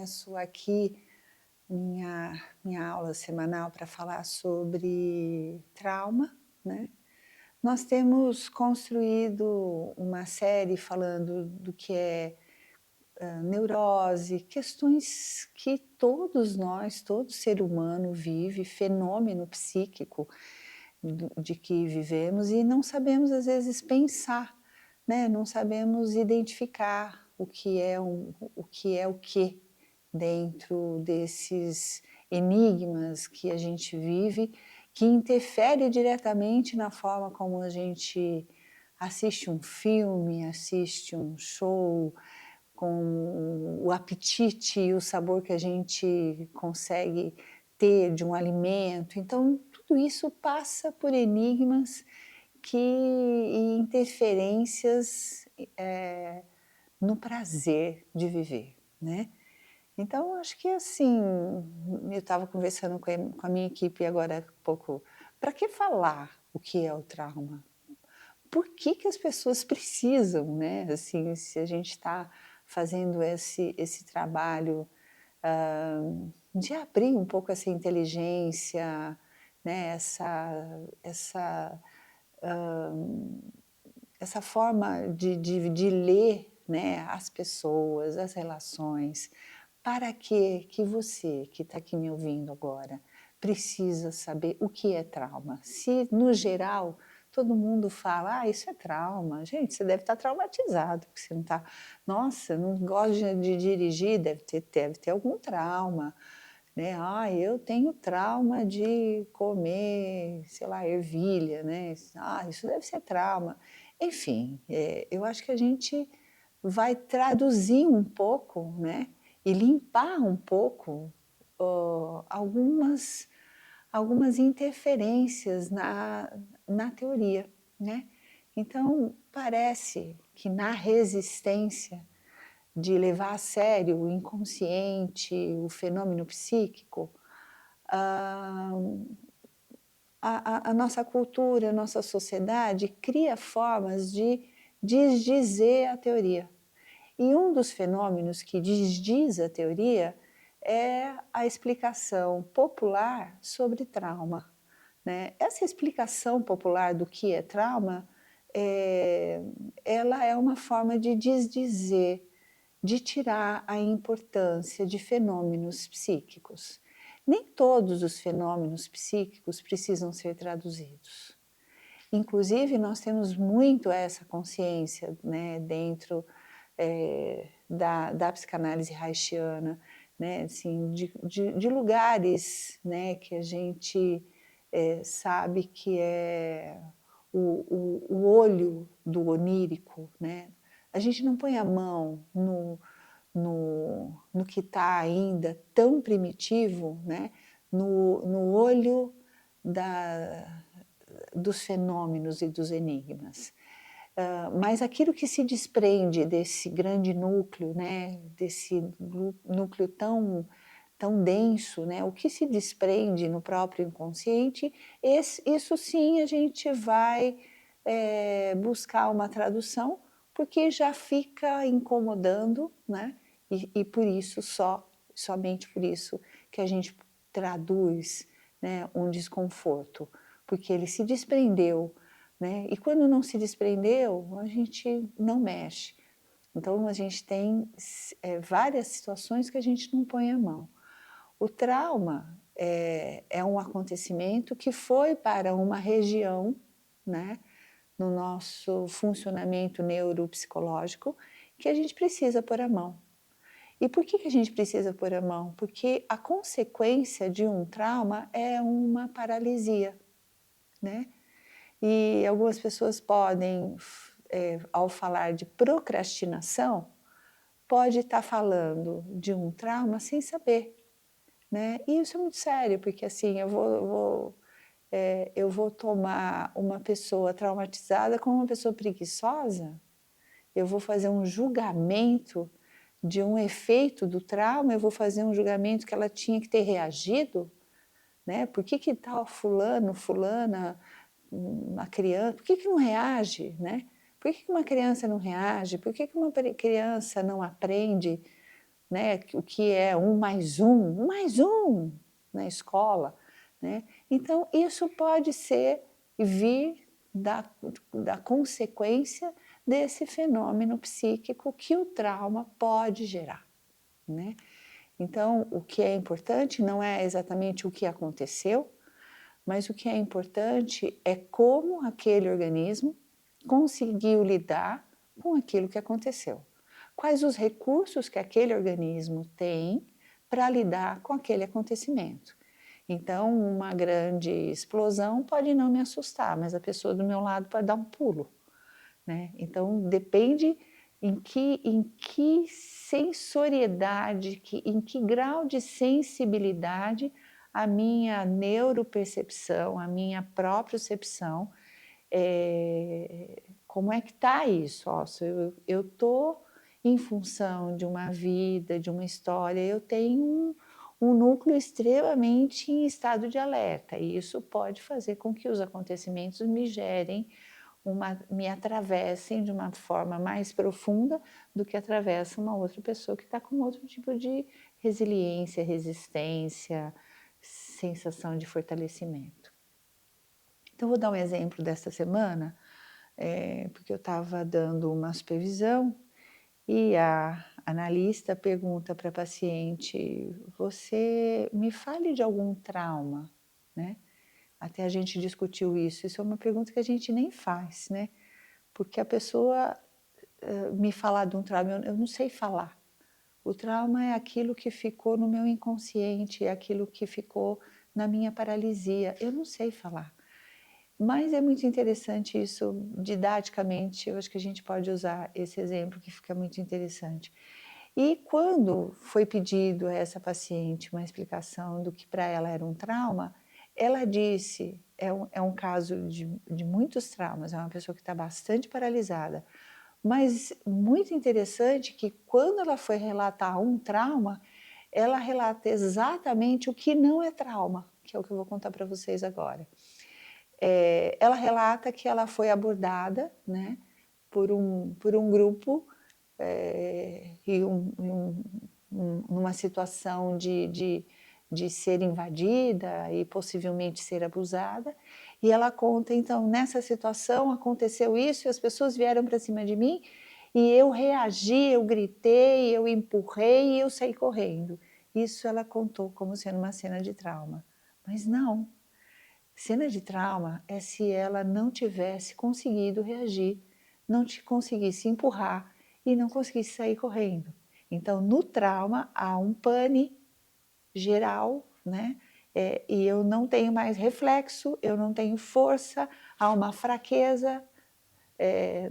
começo aqui minha aula semanal para falar sobre trauma, né. Nós temos construído uma série falando do que é, neurose, questões que todos nós, todo ser humano vive, fenômeno psíquico de que vivemos e não sabemos às vezes pensar, né, não sabemos identificar o que é o quê dentro desses enigmas que a gente vive, que interfere diretamente na forma como a gente assiste um filme, assiste um show, com o apetite e o sabor que a gente consegue ter de um alimento. Então, tudo isso passa por enigmas e interferências, no prazer de viver, né. Então, acho que assim, eu estava conversando com a minha equipe agora há pouco, para que falar o que é o trauma? Por que que as pessoas precisam, né, assim, se a gente está fazendo esse trabalho, de abrir um pouco essa inteligência, né, hã, essa forma de ler, né, as pessoas, as relações. Para que você, que está aqui me ouvindo agora, precisa saber o que é trauma? Se, no geral, todo mundo fala: "Ah, isso é trauma". Gente, você deve estar traumatizado, porque você não está "Nossa, não gosto de dirigir", deve ter algum trauma, né. "Ah, eu tenho trauma de comer, sei lá, ervilha", né. "Ah, isso deve ser trauma". Enfim, eu acho que a gente vai traduzir um pouco, né, e limpar um pouco, algumas interferências na teoria, né. Então, parece que na resistência de levar a sério o inconsciente, o fenômeno psíquico, ah, a nossa cultura, a nossa sociedade cria formas de desdizer a teoria. E um dos fenômenos que desdiz a teoria é a explicação popular sobre trauma, né. Essa explicação popular do que é trauma, eh, ela é uma forma de desdizer, de tirar a importância de fenômenos psíquicos. Nem todos os fenômenos psíquicos precisam ser traduzidos. Inclusive, nós temos muito essa consciência, né, dentro, da psicanálise reichiana, né, assim, de lugares, né, que a gente, sabe que é o olho do onírico, né. A gente não põe a mão no que está ainda tão primitivo, né, no olho da dos fenômenos e dos enigmas. Mas aquilo que se desprende desse grande núcleo, né, desse núcleo tão denso, né, o que se desprende no próprio inconsciente, isso sim a gente vai, buscar uma tradução, porque já fica incomodando, né, e por isso somente por isso que a gente traduz, né, um desconforto, porque ele se desprendeu, né, e quando não se desprendeu, a gente não mexe. Então a gente tem várias situações que a gente não põe a mão. O trauma é um acontecimento que foi para uma região, né, no nosso funcionamento neuropsicológico, que a gente precisa pôr a mão. E por que que a gente precisa pôr a mão? Porque a consequência de um trauma é uma paralisia, né. E algumas pessoas podem, ao falar de procrastinação, pode estar falando de um trauma sem saber, né. E isso é muito sério, porque assim, eu vou tomar uma pessoa traumatizada como uma pessoa preguiçosa? Eu vou fazer um julgamento de um efeito do trauma? Eu vou fazer um julgamento que ela tinha que ter reagido, né. Por que que tal fulano, fulana, uma criança, por que que não reage, né? Por que que uma criança não reage? Por que que uma criança não aprende? né, o que é 1 mais 1 na escola, né? Então isso pode vir da consequência desse fenômeno psíquico que o trauma pode gerar, né? Então o que é importante não é exatamente o que aconteceu, mas o que é importante é como aquele organismo conseguiu lidar com aquilo que aconteceu. Quais os recursos que aquele organismo tem para lidar com aquele acontecimento. Então, uma grande explosão pode não me assustar, mas a pessoa do meu lado pode dar um pulo, né? Então, depende em que sensoriedade, em que grau de sensibilidade a minha neuropercepção, a minha propriocepção, como é que está isso? Ó, se eu estou em função de uma vida, de uma história, eu tenho um núcleo extremamente em estado de alerta, e isso pode fazer com que os acontecimentos me gerem, me atravessem de uma forma mais profunda do que atravessa uma outra pessoa que está com outro tipo de resiliência, resistência, sensação de fortalecimento. Então, vou dar um exemplo desta semana, porque eu estava dando uma supervisão e a analista pergunta para a paciente: você me fale de algum trauma, né? Até a gente discutiu isso é uma pergunta que a gente nem faz, né? Porque a pessoa me falar de um trauma, eu não sei falar. O trauma é aquilo que ficou no meu inconsciente, é aquilo que ficou na minha paralisia, eu não sei falar. Mas é muito interessante isso, didaticamente, eu acho que a gente pode usar esse exemplo que fica muito interessante. E quando foi pedido a essa paciente uma explicação do que para ela era um trauma, ela disse, é um caso de muitos traumas, é uma pessoa que está bastante paralisada, mas muito interessante que quando ela foi relatar um trauma, ela relata exatamente o que não é trauma, que é o que eu vou contar para vocês agora. Ela relata que ela foi abordada, né, por um grupo numa situação de ser invadida e possivelmente ser abusada, e ela conta, então, nessa situação aconteceu isso e as pessoas vieram para cima de mim e eu reagi, eu gritei, eu empurrei e eu saí correndo. Isso ela contou como sendo uma cena de trauma, mas não. Cena de trauma é se ela não tivesse conseguido reagir, não conseguisse empurrar e não conseguisse sair correndo. Então, no trauma, há um pane geral, né? E eu não tenho mais reflexo, eu não tenho força, há uma fraqueza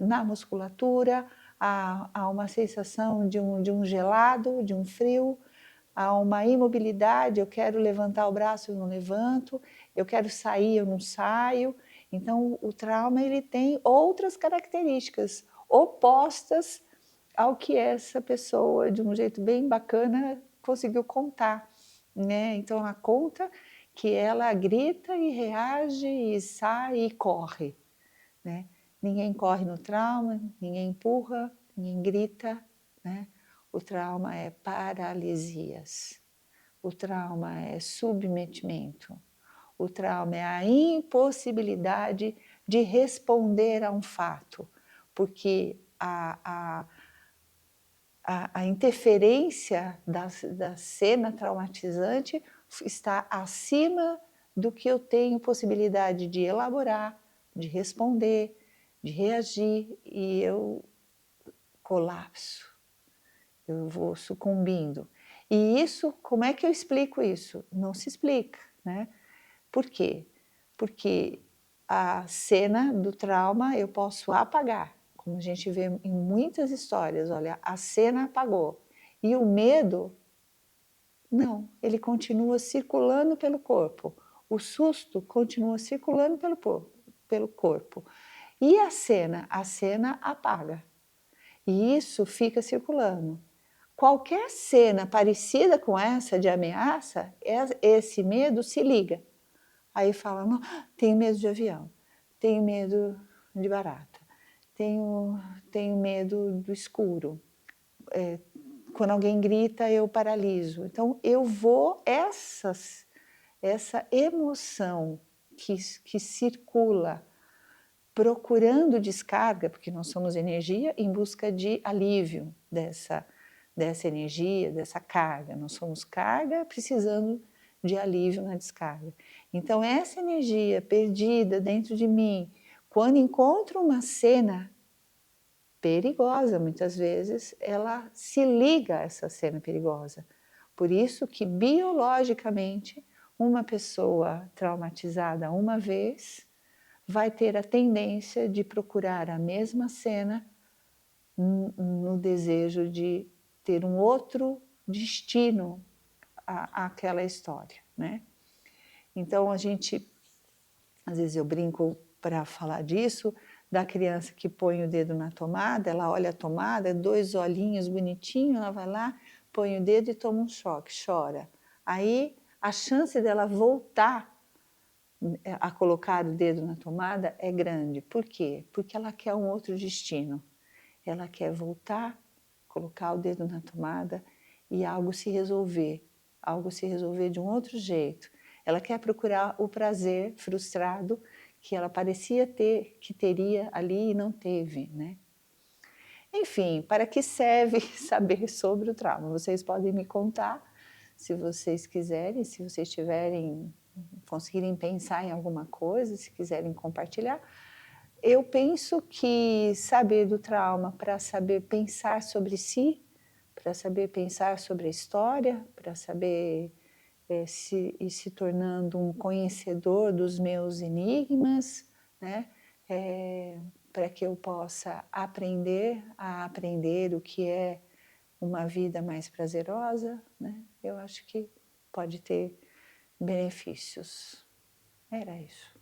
na musculatura, há uma sensação de um gelado, de um frio, há uma imobilidade, eu quero levantar o braço, eu não levanto, eu quero sair, eu não saio. Então, o trauma ele tem outras características opostas ao que essa pessoa, de um jeito bem bacana, conseguiu contar, né? Então, ela conta que ela grita e reage e sai e corre, né? Ninguém corre no trauma, ninguém empurra, ninguém grita, né? O trauma é paralisias, o trauma é submetimento, o trauma é a impossibilidade de responder a um fato, porque a interferência da cena traumatizante está acima do que eu tenho possibilidade de elaborar, de responder, de reagir, e eu colapso, eu vou sucumbindo. E isso, como é que eu explico isso? Não se explica, né? Por quê? Porque a cena do trauma eu posso apagar, como a gente vê em muitas histórias, olha, a cena apagou. E o medo, não, ele continua circulando pelo corpo. O susto continua circulando pelo corpo. E a cena? A cena apaga. E isso fica circulando. Qualquer cena parecida com essa de ameaça, esse medo se liga. Aí fala, não, tenho medo de avião, tenho medo de barata, tenho medo do escuro. quando alguém grita, eu paraliso. Então, eu vou, essa emoção que circula procurando descarga, porque nós somos energia em busca de alívio dessa energia, dessa carga. Nós somos carga precisando de alívio na descarga. Então, essa energia perdida dentro de mim, quando encontro uma cena perigosa, muitas vezes, ela se liga a essa cena perigosa. Por isso que, biologicamente, uma pessoa traumatizada uma vez vai ter a tendência de procurar a mesma cena no desejo de ter um outro destino àquela história, né? Então, às vezes eu brinco para falar disso, da criança que põe o dedo na tomada, ela olha a tomada, 2 olhinhos bonitinhos, ela vai lá, põe o dedo e toma um choque, chora. Aí, a chance dela voltar a colocar o dedo na tomada é grande. Por quê? Porque ela quer um outro destino. Ela quer voltar, colocar o dedo na tomada e algo se resolver de um outro jeito. Ela quer procurar o prazer frustrado que ela parecia ter, que teria ali e não teve, né? Enfim, para que serve saber sobre o trauma? Vocês podem me contar, se vocês quiserem, se vocês conseguirem pensar em alguma coisa, se quiserem compartilhar. Eu penso que saber do trauma para saber pensar sobre si, para saber pensar sobre a história, para saber ir se tornando um conhecedor dos meus enigmas, né? Para que eu possa aprender a aprender o que é uma vida mais prazerosa, né? Eu acho que pode ter benefícios. Era isso.